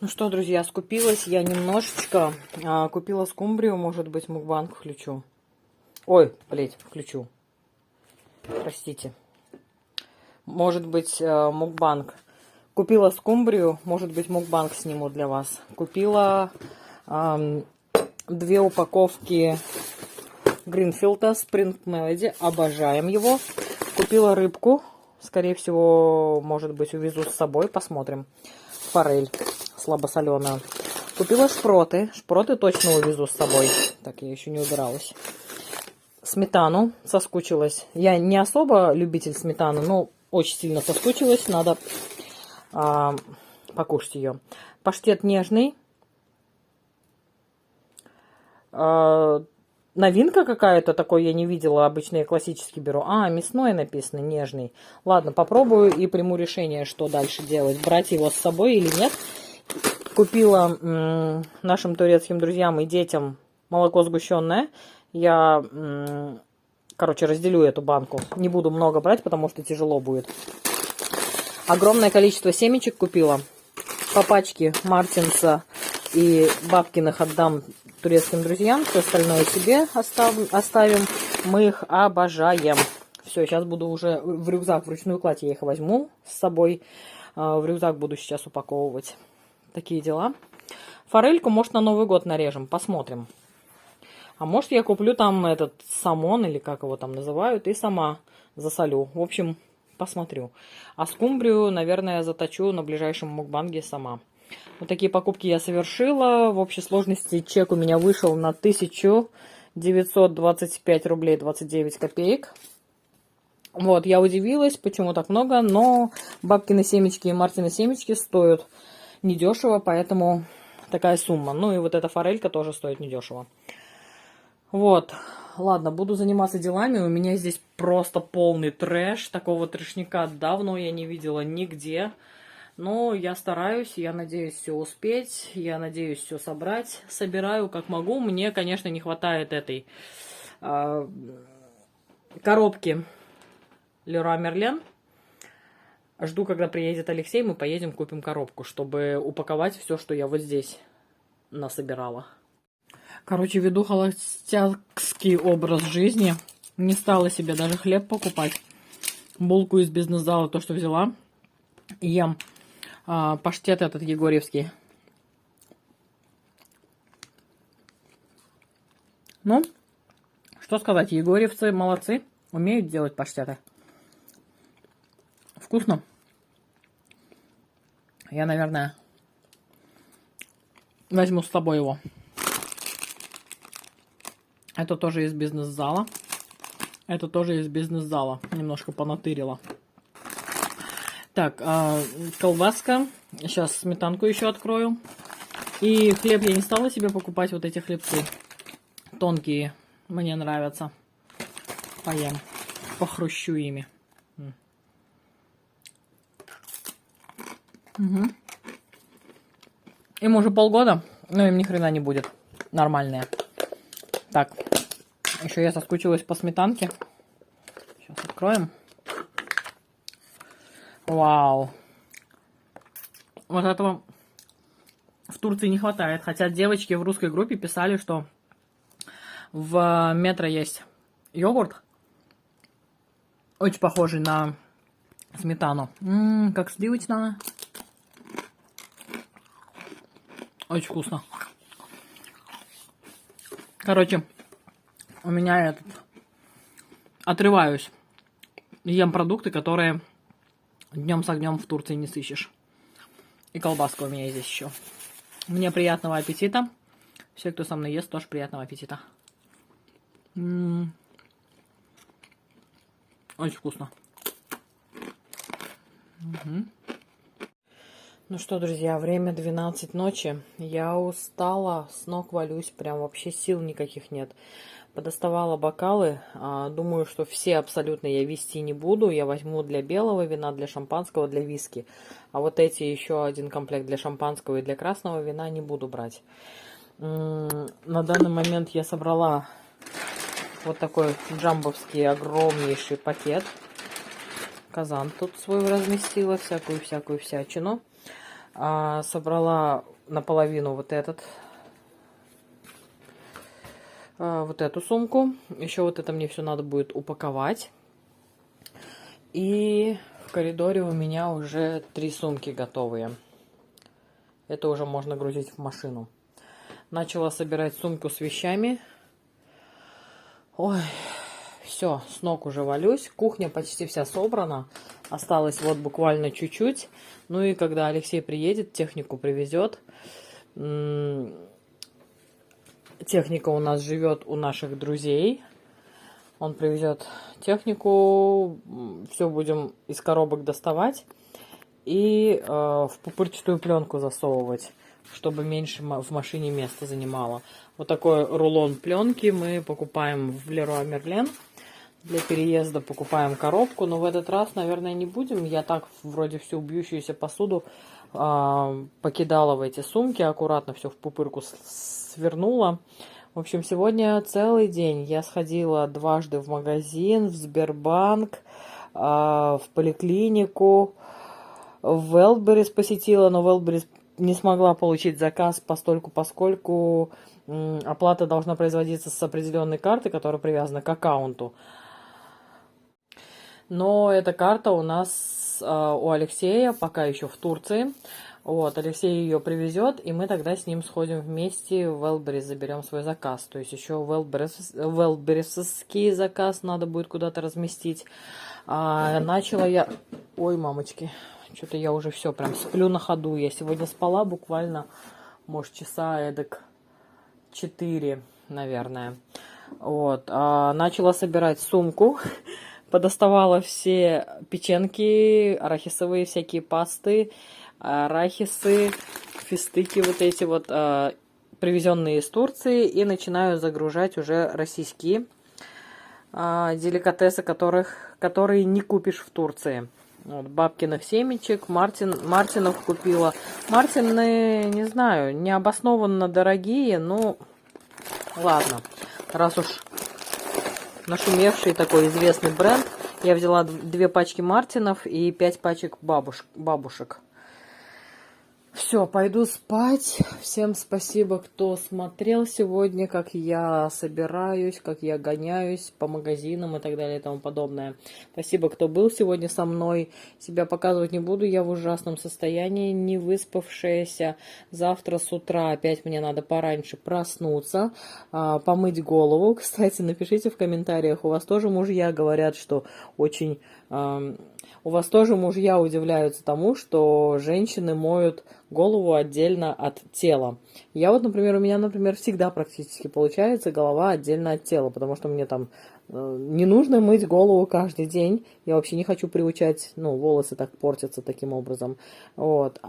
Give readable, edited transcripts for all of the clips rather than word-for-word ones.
Ну что, друзья, скупилась я немножечко. Купила скумбрию, может быть, мукбанг включу. Ой, блядь, включу. Простите. Может быть, мукбанг. Купила скумбрию, может быть, мукбанг сниму для вас. Купила 2 упаковки Гринфилда Spring Melody. Обожаем его. Купила рыбку. Скорее всего, может быть, увезу с собой. Посмотрим. Форель слабосоленая. Купила шпроты. Шпроты точно увезу с собой. Так, я еще не убиралась. Сметану. Соскучилась. Я не особо любитель сметаны, но очень сильно соскучилась. Надо покушать ее. Паштет нежный. Новинка какая-то, такой я не видела. Обычно я классический беру. Мясной написано, нежный. Ладно, попробую и приму решение, что дальше делать. Брать его с собой или нет. Купила нашим турецким друзьям и детям молоко сгущенное. Я, разделю эту банку. Не буду много брать, потому что тяжело будет. Огромное количество семечек купила. По пачке Мартинса и Бабкиных отдам турецким друзьям. Все остальное себе оставим. Мы их обожаем. Все, сейчас буду уже в рюкзак, в ручную кладь я их возьму с собой. В рюкзак буду сейчас упаковывать. Такие дела. Форельку, может, на Новый год нарежем. Посмотрим. А может, я куплю там этот самон, или как его там называют, и сама засолю. В общем, посмотрю. А скумбрию, наверное, заточу на ближайшем мукбанге сама. Вот такие покупки я совершила. В общей сложности чек у меня вышел на 1925 рублей 29 копеек. Вот, я удивилась, почему так много, но Бабкины семечки и Мартины семечки стоят недешево, поэтому такая сумма. Ну и вот эта форелька тоже стоит недешево. Вот, ладно, буду заниматься делами. У меня здесь просто полный трэш. Такого трэшника давно я не видела нигде. Но я стараюсь, я надеюсь все успеть, я надеюсь все собрать. Собираю как могу. Мне, конечно, не хватает этой коробки Leroy Merlin. Жду, когда приедет Алексей, мы поедем, купим коробку, чтобы упаковать все, что я вот здесь насобирала. Короче, веду холостяцкий образ жизни. Не стала себе даже хлеб покупать. Булку из бизнес-зала, то, что взяла. Ем паштет этот егорьевский. Ну, что сказать, егорьевцы молодцы. Умеют делать паштеты. Вкусно. Я, наверное, возьму с собой его. Это тоже из бизнес-зала. Это тоже из бизнес-зала. Немножко понатырила. Так, колбаска. Сейчас сметанку еще открою. И хлеб я не стала себе покупать. Вот эти хлебцы. Тонкие. Мне нравятся. Поем. Похрущу ими. Угу. Им уже полгода, но им ни хрена не будет. Нормальные. Так, еще я соскучилась по сметанке. Сейчас откроем. Вау. Вот этого в Турции не хватает. Хотя девочки в русской группе писали, что в Метро есть йогурт. Очень похожий на сметану. Как сливочная. Очень вкусно. Короче, у меня отрываюсь. Ем продукты, которые днем с огнем в Турции не сыщешь. И колбаска у меня здесь еще. Мне приятного аппетита. Все, кто со мной ест, тоже приятного аппетита. Очень вкусно. Угу. Ну что, друзья, время 12 ночи. Я устала, с ног валюсь, прям вообще сил никаких нет. Подоставала бокалы. Думаю, что все абсолютно я вести не буду. Я возьму для белого вина, для шампанского, для виски. А вот эти еще один комплект для шампанского и для красного вина не буду брать. На данный момент я собрала вот такой джамбовский огромнейший пакет. Казан тут свой разместила, всякую всячину. Собрала наполовину вот эту сумку. Еще вот это мне все надо будет упаковать. И в коридоре у меня уже 3 сумки готовые. Это уже можно грузить в машину. Начала собирать сумку с вещами. Ой, все, с ног уже валюсь. Кухня почти вся собрана. Осталось вот буквально чуть-чуть. Ну и когда Алексей приедет, технику привезет. Техника у нас живет у наших друзей. Он привезет технику. Все будем из коробок доставать. И в пупырчатую пленку засовывать, чтобы меньше в машине места занимало. Вот такой рулон пленки мы покупаем в Leroy Merlin. Для переезда покупаем коробку, но в этот раз, наверное, не будем. Я так вроде всю бьющуюся посуду покидала в эти сумки, аккуратно все в пупырку свернула. В общем, сегодня целый день я сходила дважды в магазин, в Сбербанк, в поликлинику, в Wildberries посетила, но Wildberries не смогла получить заказ поскольку оплата должна производиться с определенной карты, которая привязана к аккаунту. Но эта карта у нас у Алексея пока еще в Турции. Вот, Алексей ее привезет, и мы тогда с ним сходим вместе в Wildberries, заберем свой заказ. То есть еще Wildberries-ский заказ надо будет куда-то разместить. Начала я... Ой, мамочки, что-то я уже все прям сплю на ходу. Я сегодня спала буквально, может, часа эдак 4, наверное. Вот, начала собирать сумку. Подоставала все печеньки, арахисовые всякие пасты, арахисы, фистыки вот эти вот, привезенные из Турции. И начинаю загружать уже российские деликатесы, которые не купишь в Турции. Вот, бабкиных семечек, Мартинов купила. Мартины, не знаю, необоснованно дорогие, ну, ладно, раз уж нашумевший такой известный бренд. Я взяла 2 пачки Мартинов и 5 пачек бабушек. Все, пойду спать. Всем спасибо, кто смотрел сегодня, как я собираюсь, как я гоняюсь по магазинам и так далее и тому подобное. Спасибо, кто был сегодня со мной. Себя показывать не буду, я в ужасном состоянии, не выспавшаяся. Завтра с утра опять мне надо пораньше проснуться, помыть голову. Кстати, напишите в комментариях, у вас тоже мужья говорят, что очень... У вас тоже мужья удивляются тому, что женщины моют голову отдельно от тела. Я вот, например, у меня, всегда практически получается голова отдельно от тела, потому что мне там не нужно мыть голову каждый день. Я вообще не хочу приучать, волосы так портятся таким образом. Вот.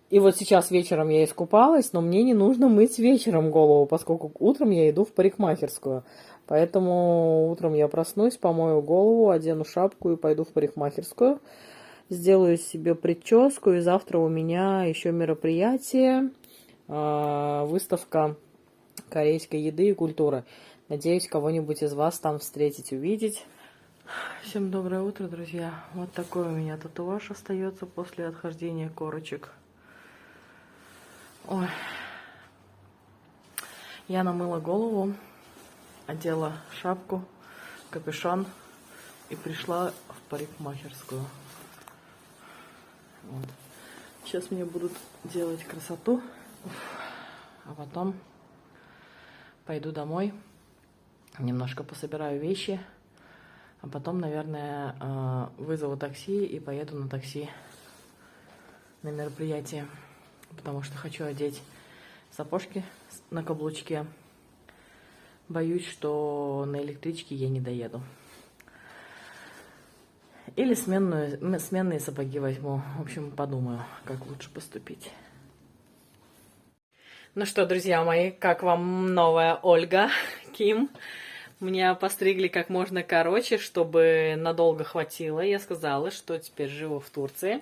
И вот сейчас вечером я искупалась, но мне не нужно мыть вечером голову, поскольку утром я иду в парикмахерскую. Поэтому утром я проснусь, помою голову, одену шапку и пойду в парикмахерскую. Сделаю себе прическу, и завтра у меня еще мероприятие, выставка корейской еды и культуры. Надеюсь, кого-нибудь из вас там встретить, увидеть. Всем доброе утро, друзья. Вот такой у меня татуаж остается после отхождения корочек. Ой. Я намыла голову, одела шапку, капюшон и пришла в парикмахерскую. Вот. Сейчас мне будут делать красоту, а потом пойду домой, немножко пособираю вещи, а потом, наверное, вызову такси и поеду на такси на мероприятие, потому что хочу одеть сапожки на каблучке. Боюсь, что на электричке я не доеду. Или сменные сапоги возьму. В общем, подумаю, как лучше поступить. Ну что, друзья мои, как вам новая Ольга Ким? Меня постригли как можно короче, чтобы надолго хватило. Я сказала, что теперь живу в Турции.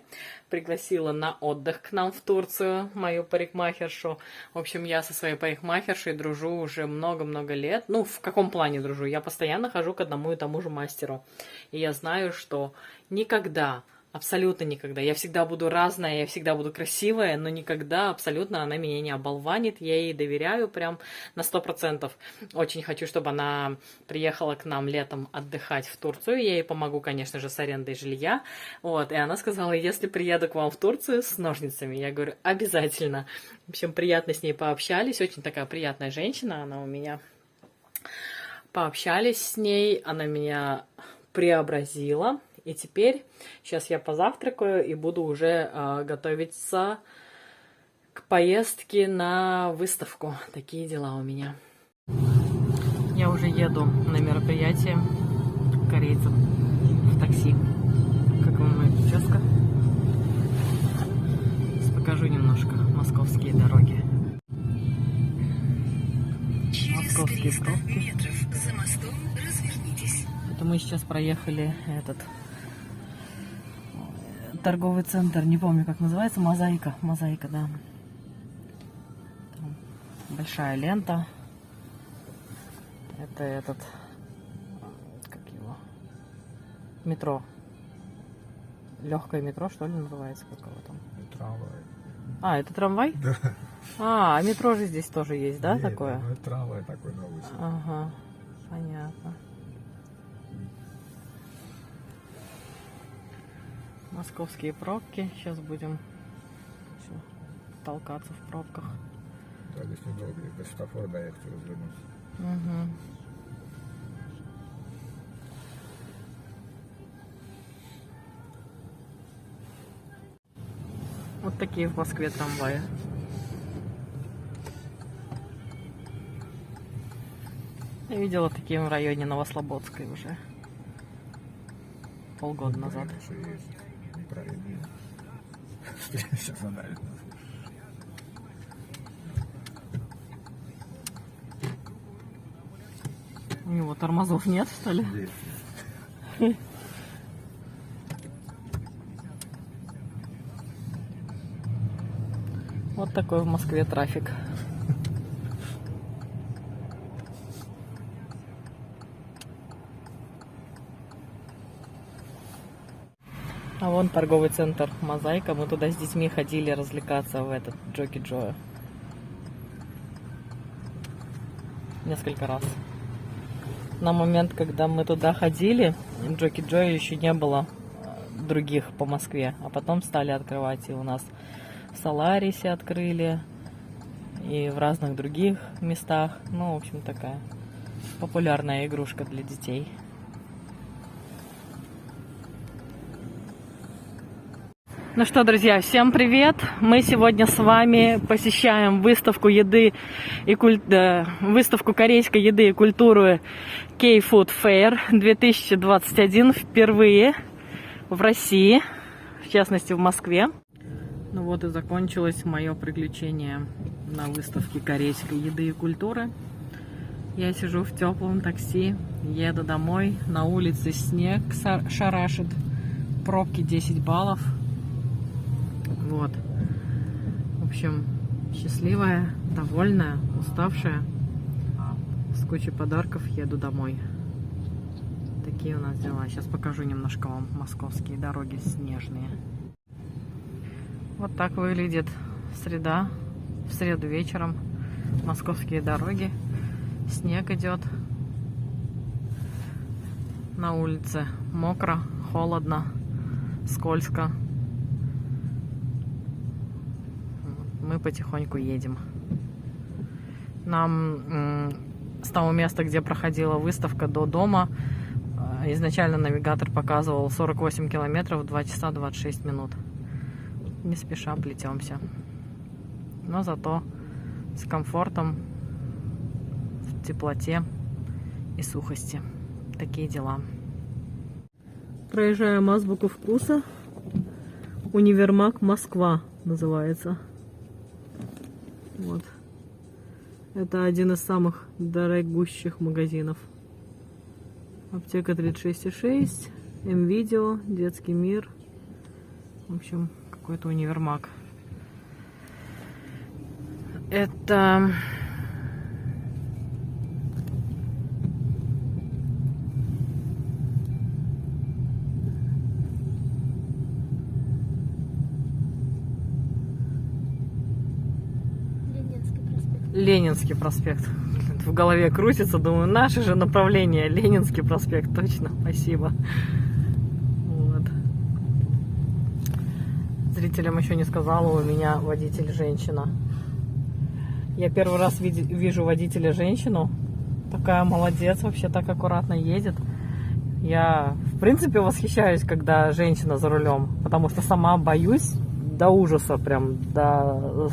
Пригласила на отдых к нам в Турцию мою парикмахершу. В общем, я со своей парикмахершей дружу уже много-много лет. Ну, в каком плане дружу? Я постоянно хожу к одному и тому же мастеру. И я знаю, что никогда Абсолютно никогда. Я всегда буду разная, я всегда буду красивая, но никогда абсолютно она меня не оболванит. Я ей доверяю прям на 100%. Очень хочу, чтобы она приехала к нам летом отдыхать в Турцию. Я ей помогу, конечно же, с арендой жилья. Вот. И она сказала, если приеду к вам в Турцию с ножницами. Я говорю, обязательно. В общем, приятно с ней пообщались. Очень такая приятная женщина она у меня. Пообщались с ней, она меня преобразила. И теперь, сейчас я позавтракаю и буду уже готовиться к поездке на выставку. Такие дела у меня. Я уже еду на мероприятие корейцев в такси. Как вам моя прическа? Сейчас покажу немножко московские дороги. Московские пробки. За мостом развернитесь. Это мы сейчас проехали этот торговый центр, не помню, как называется, Мозаика, да. Там большая лента. Это этот, как его, метро. Легкое метро, что ли, называется, как его там? Трамвай. А, это трамвай? Да. А метро же здесь тоже есть, да, Нет, такое? ну, это трамвай такой новый. Ага, понятно. Московские пробки. Сейчас будем всё, толкаться в пробках. Да, здесь недолго, до светофора доехать и развернуться. Угу. Вот такие в Москве трамваи. Я видела такие в районе Новослободской уже. Полгода назад. Что есть. Неправильно. Сейчас задавит нас. У него тормозов нет, что ли? Есть. Вот такой в Москве трафик. А вон торговый центр Мозаика. Мы туда с детьми ходили развлекаться в этот Джоки Джо. Несколько раз. На момент, когда мы туда ходили, Джоки Джо еще не было других по Москве. А потом стали открывать. И у нас в Соларисе открыли. И в разных других местах. Ну, в общем, такая популярная игрушка для детей. Ну что, друзья, всем привет! Мы сегодня с вами посещаем выставку еды и выставку корейской еды и культуры K-Food Fair 2021 впервые в России, в частности в Москве. Ну вот и закончилось мое приключение на выставке корейской еды и культуры. Я сижу в теплом такси, еду домой, на улице снег шарашит, пробки 10 баллов. Вот. В общем, счастливая, довольная, уставшая, с кучей подарков еду домой. Такие у нас дела. Сейчас покажу немножко вам московские дороги снежные. Вот так выглядит среда, в среду вечером. Московские дороги. Снег идет. На улице мокро, холодно, скользко. Мы потихоньку едем. Нам с того места, где проходила выставка, до дома изначально навигатор показывал 48 километров, 2 часа 26 минут. Не спеша плетемся. Но зато с комфортом, в теплоте и сухости. Такие дела. Проезжаем азбуку вкуса. Универмаг Москва называется. Вот. Это один из самых дорогущих магазинов. Аптека 36,6, М-Видео, Детский мир. В общем, какой-то универмаг. Это... Ленинский проспект. В голове крутится, думаю, наше же направление. Ленинский проспект, точно, спасибо. Вот. Зрителям еще не сказала, у меня водитель женщина. Я первый раз вижу водителя женщину. Такая молодец, вообще так аккуратно едет. Я, в принципе, восхищаюсь, когда женщина за рулем, потому что сама боюсь до ужаса прям, до...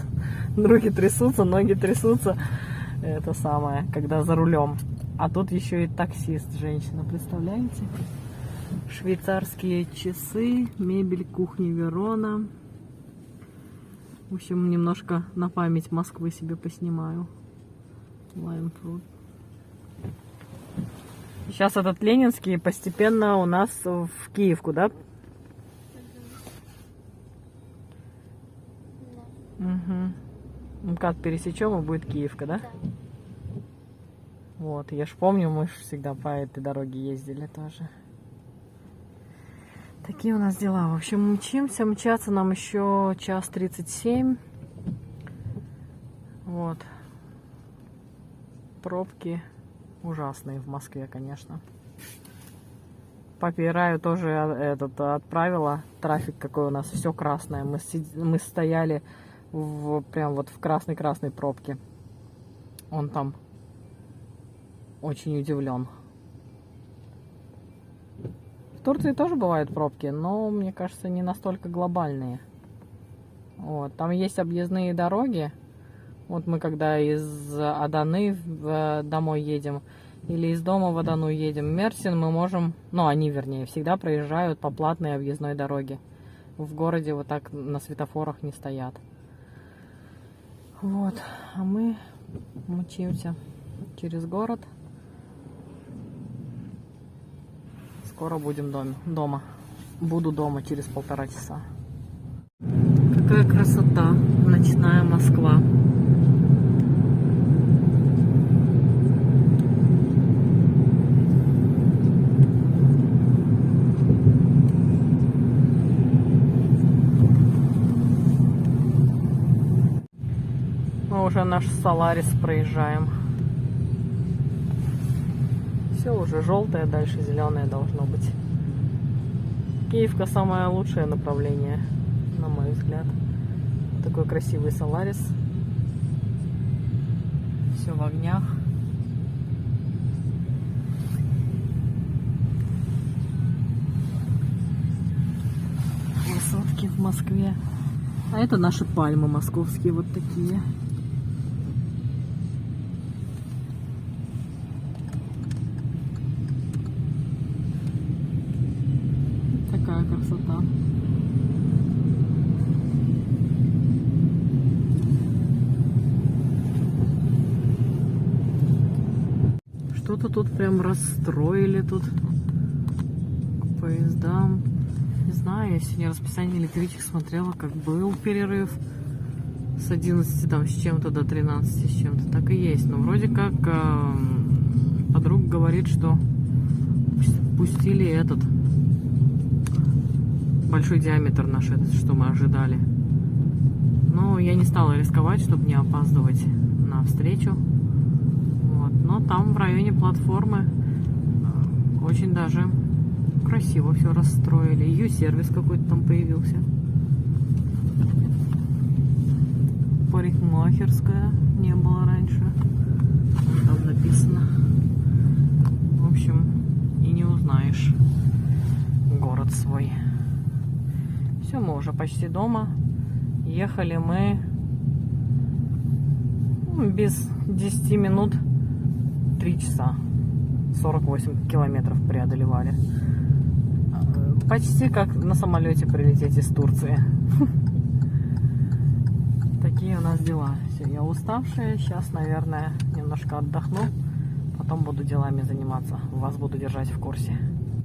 руки трясутся, ноги трясутся. Это самое, когда за рулем. А тут еще и таксист женщина, представляете? Швейцарские часы, мебель кухни Верона. В общем, немножко на память Москвы себе поснимаю. Лаймфрут. Сейчас этот Ленинский постепенно у нас в Киевку, да? Угу. Ну как пересечем, и будет Киевка, да? Вот, я ж помню, мы ж всегда по этой дороге ездили тоже. Такие у нас дела. В общем, мчимся, мчаться нам еще 1:37. Вот. Пробки ужасные в Москве, конечно. Папе Раю тоже отправила. Трафик какой у нас, все красное. Мы стояли прям вот в красной-красной пробке. Он там очень удивлен. В Турции тоже бывают пробки, но, мне кажется, не настолько глобальные. Вот. Там есть объездные дороги. Вот мы когда из Аданы домой едем, или из дома в Адану едем, Мерсин, мы можем, ну, они, вернее, всегда проезжают по платной объездной дороге. В городе вот так на светофорах не стоят. Вот. А мы мчимся через город. Скоро будем дома. Буду дома через 1,5 часа. Какая красота! Ночная Москва. Мы уже наш Соларис проезжаем. Все уже желтое, дальше зеленое должно быть. Киевка самое лучшее направление, на мой взгляд. Такой красивый Соларис. Все в огнях. Высотки в Москве. А это наши пальмы московские, вот такие. Такая красота. Что-то тут прям расстроили тут к поездам. Не знаю, я сегодня расписание электричек смотрела, как был перерыв с 11 там, с чем-то до 13 с чем-то. Так и есть. Но вроде как подруга говорит, что пустили этот большой диаметр наш, этот, что мы ожидали. Но я не стала рисковать, чтобы не опаздывать на встречу. Вот. Но там в районе платформы очень даже красиво все расстроили. Ю-сервис какой-то там появился. Парикмахерская не было раньше. Там написано. В общем, и не узнаешь город свой. Все, мы уже почти дома. Ехали мы без 10 минут 3 часа. 48 километров преодолевали. Почти как на самолете прилететь из Турции. Такие у нас дела. Все, я уставшая. Сейчас, наверное, немножко отдохну. Потом буду делами заниматься. Вас буду держать в курсе.